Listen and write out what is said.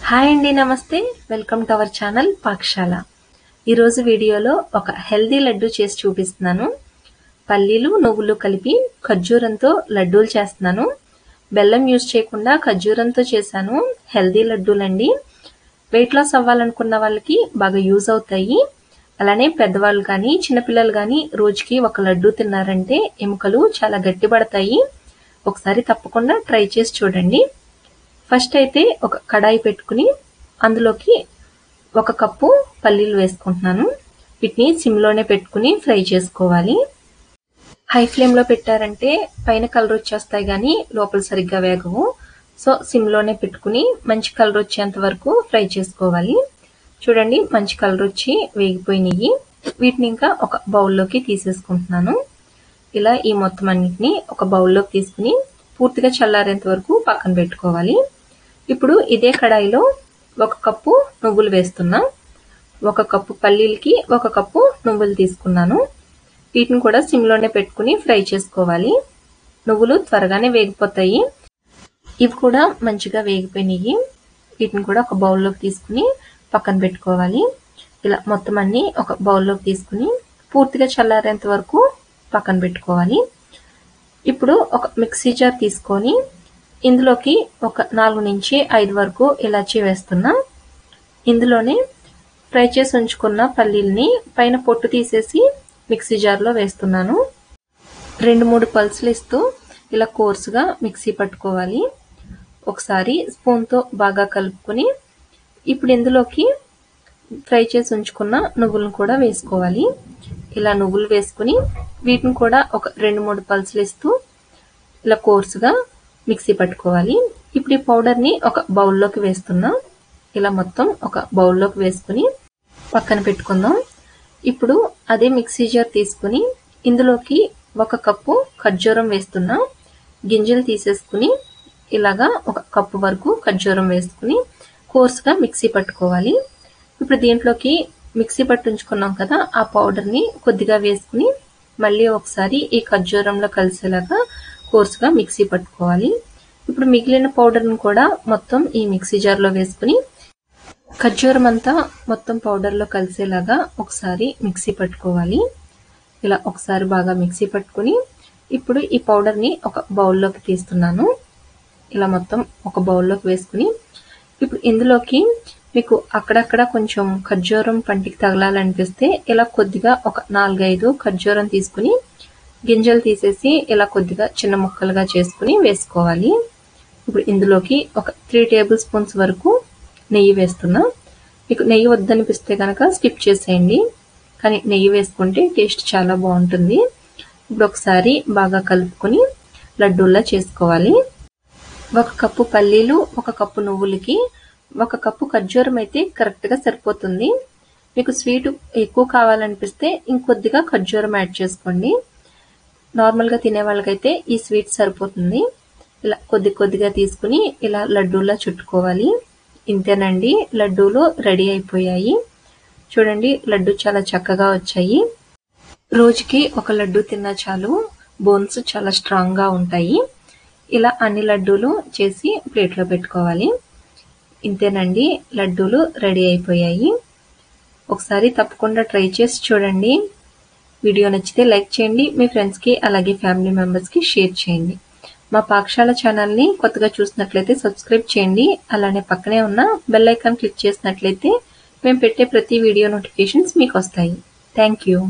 Hi అండి, నమస్తే. Welcome to our channel పాకశాల. ఈరోజు వీడియోలో ఒక హెల్దీ లడ్డు చేసి చూపిస్తున్నాను. పల్లీలు నువ్వులు కలిపి ఖర్జూరంతో లడ్డూలు చేస్తున్నాను. బెల్లం యూజ్ చేయకుండా ఖర్జూరంతో చేశాను. హెల్దీ లడ్డూలండి. వెయిట్ లాస్ అవ్వాలనుకున్న వాళ్ళకి బాగా యూజ్ అవుతాయి. అలానే పెద్దవాళ్ళు కానీ చిన్నపిల్లలు కానీ రోజుకి ఒక లడ్డు తిన్నారంటే ఎముకలు చాలా గట్టిపడతాయి. ఒకసారి తప్పకుండా ట్రై చేసి చూడండి. ఫస్ట్ అయితే ఒక కడాయి పెట్టుకుని అందులోకి 1 కప్పు పల్లీలు వేసుకుంటున్నాను. వీటిని సిమ్లోనే పెట్టుకుని ఫ్రై చేసుకోవాలి. హై ఫ్లేమ్లో పెట్టారంటే పైన కలర్ వచ్చేస్తాయి కానీ లోపల సరిగ్గా వేగవు. సో సిమ్లోనే పెట్టుకుని మంచి కలర్ వచ్చేంత వరకు ఫ్రై చేసుకోవాలి. చూడండి, మంచి కలర్ వచ్చి వేగిపోయినాయి. వీటిని ఇంకా ఒక బౌల్లోకి తీసేసుకుంటున్నాను. ఇలా ఈ మొత్తం అన్నిటిని ఒక బౌల్లోకి తీసుకుని పూర్తిగా చల్లారేంత వరకు పక్కన పెట్టుకోవాలి. ఇప్పుడు ఇదే కడాయిలో 1 కప్పు నువ్వులు వేస్తున్నా. 1 కప్పు పల్లీలకి 1 కప్పు నువ్వులు తీసుకున్నాను. వీటిని కూడా సిమ్లోనే పెట్టుకుని ఫ్రై చేసుకోవాలి. నువ్వులు త్వరగానే వేగిపోతాయి. ఇవి కూడా మంచిగా వేగిపోయినాయి. వీటిని కూడా ఒక బౌల్లోకి తీసుకుని పక్కన పెట్టుకోవాలి. ఇలా మొత్తం అన్ని ఒక బౌల్లోకి తీసుకుని పూర్తిగా చల్లారేంత వరకు పక్కన పెట్టుకోవాలి. ఇప్పుడు ఒక మిక్సీ జార్ తీసుకొని ఇందులోకి ఒక 4 నుంచి 5 వరకు ఇలాచీ వేస్తున్నా. ఇందులోనే ఫ్రై చేసి ఉంచుకున్న పల్లీల్ని పైన పొట్టు తీసేసి మిక్సీ జార్లో వేస్తున్నాను. 2-3 పల్సులు ఇస్తూ ఇలా కోర్సుగా మిక్సీ పట్టుకోవాలి. ఒకసారి స్పూన్తో బాగా కలుపుకొని ఇప్పుడు ఇందులోకి ఫ్రై చేసి ఉంచుకున్న నువ్వులను కూడా వేసుకోవాలి. ఇలా నువ్వులు వేసుకుని వీటిని కూడా ఒక 2-3 పల్సులు ఇస్తూ ఇలా కోర్సుగా మిక్సీ పట్టుకోవాలి. ఇప్పుడు ఈ పౌడర్ని ఒక బౌల్లోకి వేస్తున్నా. ఇలా మొత్తం ఒక బౌల్లోకి వేసుకుని పక్కన పెట్టుకుందాం. ఇప్పుడు అదే మిక్సీ జార్ తీసుకుని ఇందులోకి 1 కప్పు ఖర్జూరం వేస్తున్నా. గింజలు తీసేసుకుని ఇలాగా 1 కప్పు వరకు ఖర్జూరం వేసుకుని కోర్సుగా మిక్సీ పట్టుకోవాలి. ఇప్పుడు దీంట్లోకి మిక్సీ పట్టించుకున్నాం కదా, ఆ పౌడర్ని కొద్దిగా వేసుకుని మళ్ళీ ఒకసారి ఈ ఖర్జూరంలో కలిసేలాగా కోర్సుగా మిక్సీ పట్టుకోవాలి. ఇప్పుడు మిగిలిన పౌడర్ని కూడా మొత్తం ఈ మిక్సీ జార్లో వేసుకుని ఖర్జూరం అంతా మొత్తం పౌడర్లో కలిసేలాగా ఒకసారి మిక్సీ పట్టుకోవాలి. ఇలా ఒకసారి బాగా మిక్సీ పట్టుకుని ఇప్పుడు ఈ పౌడర్ని ఒక బౌల్లోకి తీస్తున్నాను. ఇలా మొత్తం ఒక బౌల్లోకి వేసుకుని ఇప్పుడు ఇందులోకి మీకు అక్కడక్కడ కొంచెం ఖర్జూరం పంటికి తగలాలనిపిస్తే ఇలా కొద్దిగా ఒక 4-5 ఖర్జూరం తీసుకుని గింజలు తీసేసి ఇలా కొద్దిగా చిన్న ముక్కలుగా చేసుకుని వేసుకోవాలి. ఇప్పుడు ఇందులోకి ఒక 3 టేబుల్ స్పూన్స్ వరకు నెయ్యి వేస్తున్నా. మీకు నెయ్యి వద్దనిపిస్తే కనుక స్కిప్ చేసేయండి, కానీ నెయ్యి వేసుకుంటే టేస్ట్ చాలా బాగుంటుంది. ఇప్పుడు ఒకసారి బాగా కలుపుకొని లడ్డూల్లా చేసుకోవాలి. 1 కప్పు పల్లీలు 1 కప్పు నువ్వులకి 1 కప్పు ఖర్జూరం అయితే కరెక్ట్గా సరిపోతుంది. మీకు స్వీట్ ఎక్కువ కావాలనిపిస్తే ఇంకొద్దిగా ఖర్జూరం యాడ్ చేసుకోండి. నార్మల్గా తినే వాళ్ళకైతే ఈ స్వీట్ సరిపోతుంది. ఇలా కొద్దిగా తీసుకుని ఇలా లడ్డూలా చుట్టుకోవాలి. ఇంతేనండి, లడ్డూలు రెడీ అయిపోయాయి. చూడండి, లడ్డు చాలా చక్కగా వచ్చాయి. రోజుకి ఒక లడ్డు తిన్నా చాలు, బోన్స్ చాలా స్ట్రాంగ్గా ఉంటాయి. ఇలా అన్ని లడ్డూలు చేసి ప్లేట్లో పెట్టుకోవాలి. ఇంతేనండి, లడ్డూలు రెడీ అయిపోయాయి. ఒకసారి తప్పకుండా ట్రై చేసి చూడండి. వీడియో నచ్చితే లైక్ చేయండి. మీ ఫ్రెండ్స్కి అలాగే ఫ్యామిలీ మెంబర్స్కి షేర్ చేయండి. మా పాకశాల ఛానల్ని కొత్తగా చూసినట్లయితే సబ్స్క్రైబ్ చేయండి. అలానే పక్కనే ఉన్న బెల్ ఐకాన్ క్లిక్ చేసినట్లయితే మేము పెట్టే ప్రతి వీడియో నోటిఫికేషన్స్ మీకు వస్తాయి. Thank you.